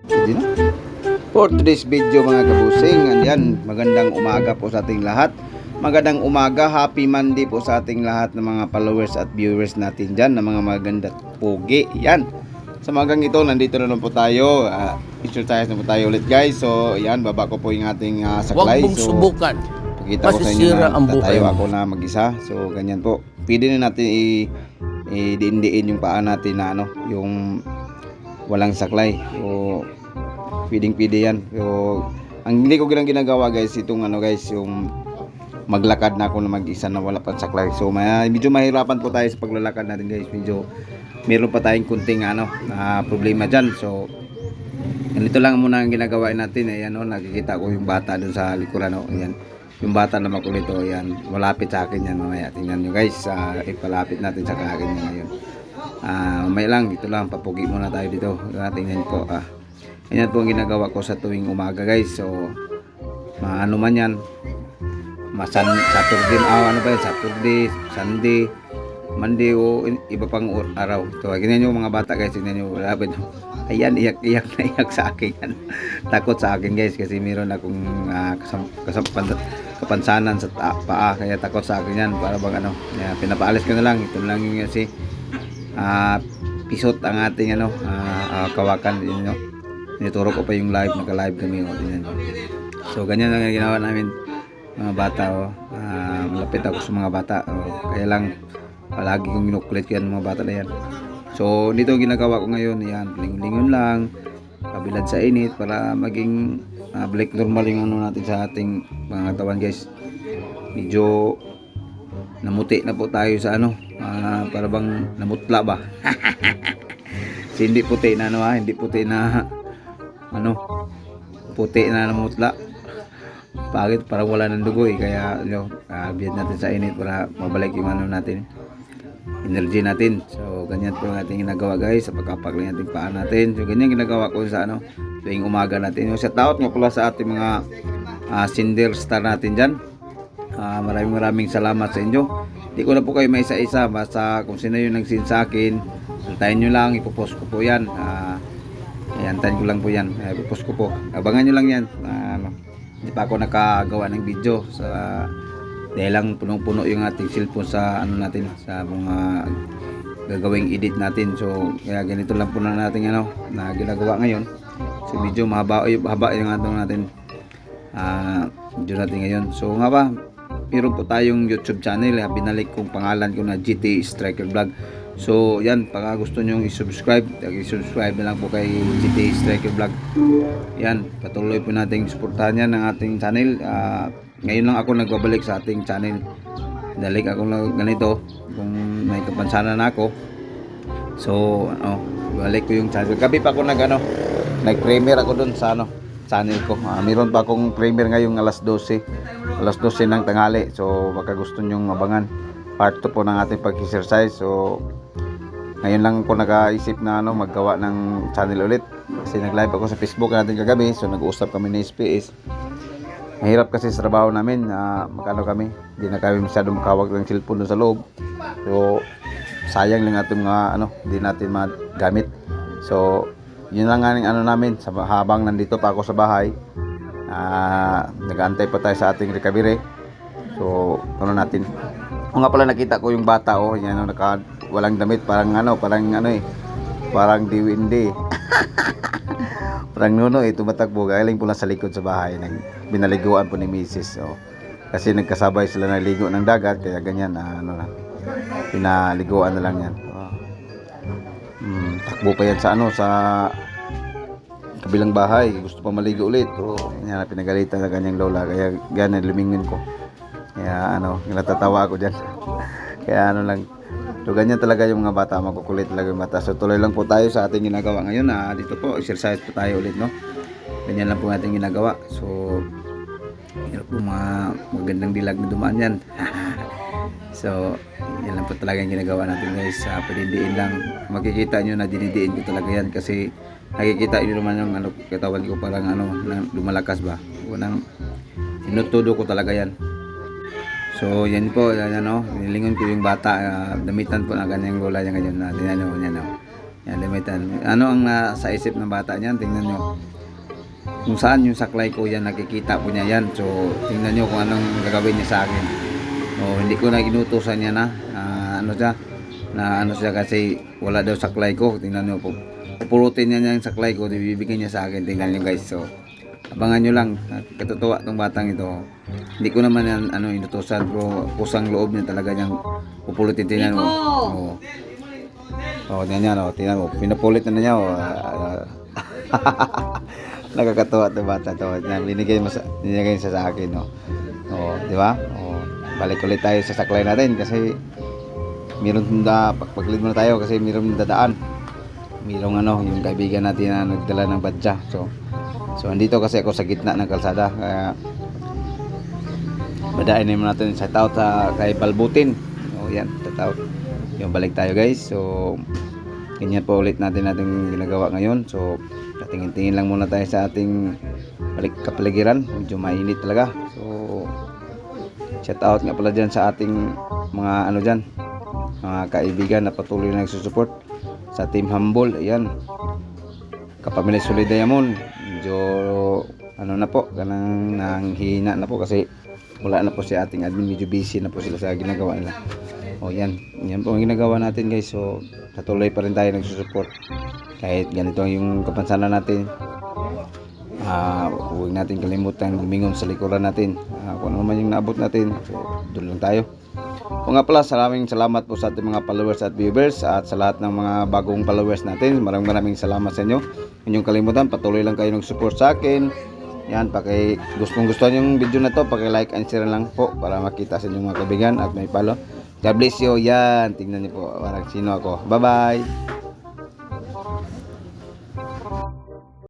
Pwede na. For today's video mga kabusing, andyan, magandang umaga po sa ating lahat. Magandang umaga, happy Monday po sa ating lahat ng mga followers at viewers natin dyan, ng mga maganda pogi. Yan. Sa magang ito, nandito na po tayo. Exercise na po tayo ulit guys. So, yan, baba ko po yung ating saklay. Huwag mong subukan. Pakita ko sa inyo Masisira na ang buhay tatayo mo. ako na mag-isa. So, ganyan po. Pwede na natin i-diin-diin yung paa natin na yung walang saklay. So, pwedeng-pwede yan. So, ang hindi ko ginagawa guys, itong guys, yung maglakad na ako na mag-isa na wala pang saklay. So, medyo mahirapan po tayo sa paglalakad natin guys. Medyo meron pa tayong kunting problema dyan. So, ganito lang muna ang ginagawa natin. Ayan, nakikita ko yung bata dun sa likuran. Ayan, yung bata na makulit. Ayan, malapit sa akin yan mamaya. Tingnan nyo guys. Ipalapit natin sa akin yan ngayon. Mamaya lang, dito lang. Papugi muna tayo dito. Tingnan po. Yan po ang ginagawa ko sa tuwing umaga guys. So, ano man yan. Saturday, Saturday, Sunday, Monday o iba pang araw. So, ganyan yung mga bata guys. Tingnan nyo. Ayan, iyak na iyak sa akin yan. Takot sa akin guys kasi meron akong kapansanan sa paa. Kaya takot sa akin yan. Para bang pinapaalis ko na lang. Ito lang yung kasi pisot ang ating kawakan. Tinuturo ko pa yung live. Naka-live kami. So, ganyan lang ang ginawa namin mga bata. Malapit ako sa mga bata. Kaya lang palagi kong ginukulit yan mga bata na yan. So dito ginagawa ko ngayon, yan, lingon-lingon lang, kabilad sa init para maging balik normal yung natin sa ating mga katawan guys. Medyo namuti na po tayo sa para bang namutla ba. Hindi puti na hindi puti na puti na namutla. Pagit parang wala ng dugo kaya biyad natin sa init para mabalik yung natin, energy natin. So ganyan po ang ating ginagawa guys sa pagkapagling ating paa natin. So ganyan ginagawa ko sa tuwing umaga natin. Yung sa taot nga pala sa ating mga Cinder Star natin dyan. Maraming salamat sa inyo. Hindi ko na po kayo may isa-isa, basta kung sino yung nag-send sa akin, antayin nyo lang, ipopost ko po yan. Antayin ko lang po yan, ipopost ko po, abangan nyo lang yan. Hindi pa ako nakagawa ng video dahil lang punong-puno yung ating cellphone sa natin, sa mga gagawing edit natin. So kaya ganito lang po na natin na ginagawa ngayon. So medyo haba yung natin video natin ngayon. So nga ba, meron po tayong YouTube channel. Binalik kong pangalan ko na GT Striker Vlog. So yan, pag gusto nyo i-subscribe na lang po kay GT Striker Vlog. Yan, patuloy po nating suportahan yan ng ating channel. Ngayon lang ako nagbabalik sa ating channel. Dalik ako lang ganito kung may kapansanan ako. So balik ko yung channel. Gabi pa ako nag-premier ako dun sa channel ko. Meron pa akong premier ngayong alas 12 ng tanghali. So baka gusto nyong mabangan part 2 po ng ating pag-exercise. So ngayon lang ako nakaisip na maggawa ng channel ulit kasi nag-live ako sa Facebook natin kagabi. So nag-uusap kami ng SPS. Mahirap kasi sa trabaho namin, kami, hindi na kami masyadong makawag ng cellphone doon sa loob. So sayang lang ating hindi natin magamit. So yun lang nga namin habang nandito pa ako sa bahay. Nag-aantay pa tayo sa ating recovery. So natin. Nga pala nakita ko yung bata yan walang damit, parang parang diwindi. Parang nuno tumatakbo galing po lang sa likod sa bahay, binaliguan po ni Mrs. So kasi nagkasabay sila na ligo ng dagat kaya ganyan pinaliguan na lang yan. Takbo pa yan sa kabilang bahay, gusto pa maligo ulit. Yan pinagalitan sa kanyang lola kaya ganyan lumingon ko. Kaya natatawa ako dyan. Kaya lang. So ganyan talaga yung mga bata, makukulit talaga yung bata. So tuloy lang po tayo sa ating ginagawa ngayon. Dito po, exercise po tayo ulit Ganyan lang po ating ginagawa. So yun po magandang dilag na dumaan yan. So yan lang po talaga yung ginagawa natin guys. Panindiin lang. Makikita nyo na dinidiin ko talaga yan kasi nakikita nyo naman yung katawan ko parang lumalakas ba. Inutudo ko talaga yan. So yan po, yan nilingon ko yung bata, damitan po na ganyang lola niya ngayon. Tingnan nyo, yan Yan, limitan. Ano ang nasa isip ng bata niyan? Tingnan nyo. Kung saan yung saklay ko yan, nakikita po niya yan. So, tingnan nyo kung anong gagawin niya sa akin. So, hindi ko na inutusan niya na ano siya kasi wala daw saklay ko. Tingnan nyo po. Pupulutin niya yung saklay ko, ibibigay niya sa akin. Tingnan nyo guys. So, abangan nyo lang. Katutuwa tong batang ito. Hindi ko naman yan inutusan, pero pusang loob niya talaga niyang pupulutin. Tingnan mo. Tingnan mo. Pinapulit na niya. Nakakatuwa itong bata to. Binigay siya sa akin. Di ba? Balik ulit tayo sa saklay natin kasi paglid muna tayo kasi mayroon dadaan. Mayroong yung kaibigan natin na nagdala ng badya. So andito kasi ako sa gitna ng kalsada. Kaya badain naman natin sa tao kay Balbutin. Yan, tao. Yung balik tayo guys. So ganyan po ulit natin ginagawa ngayon. So tingin-tingin lang muna tayo sa ating kapaligiran. Medyo mainit talaga. So shout out nga pala dyan sa ating mga mga kaibigan na patuloy na nagsusupport sa Team Humble. Ayan, kapamilya Solid Diamond. Medyo na po, ganang nanghihina na po kasi wala na po si ating admin. Medyo busy na po sila sa ginagawa nila. Yan po ang ginagawa natin guys. So patuloy pa rin tayo nagsusupport kahit ganito yung kapansanan natin. Huwag natin kalimutan lumingon sa likuran natin. Kung ano man yung naabot natin, so doon lang tayo. O nga pala, salamat po sa ating mga followers at viewers at sa lahat ng mga bagong followers natin. Maraming salamat sa inyo. Huwag niyong kalimutan, patuloy lang kayo nag-support sa akin. Yan, gusto yung video na to, like and share lang po para makita sa inyong mga kaibigan at may follow. God bless you. Yan, tingnan niyo po parang sino ako. Bye bye.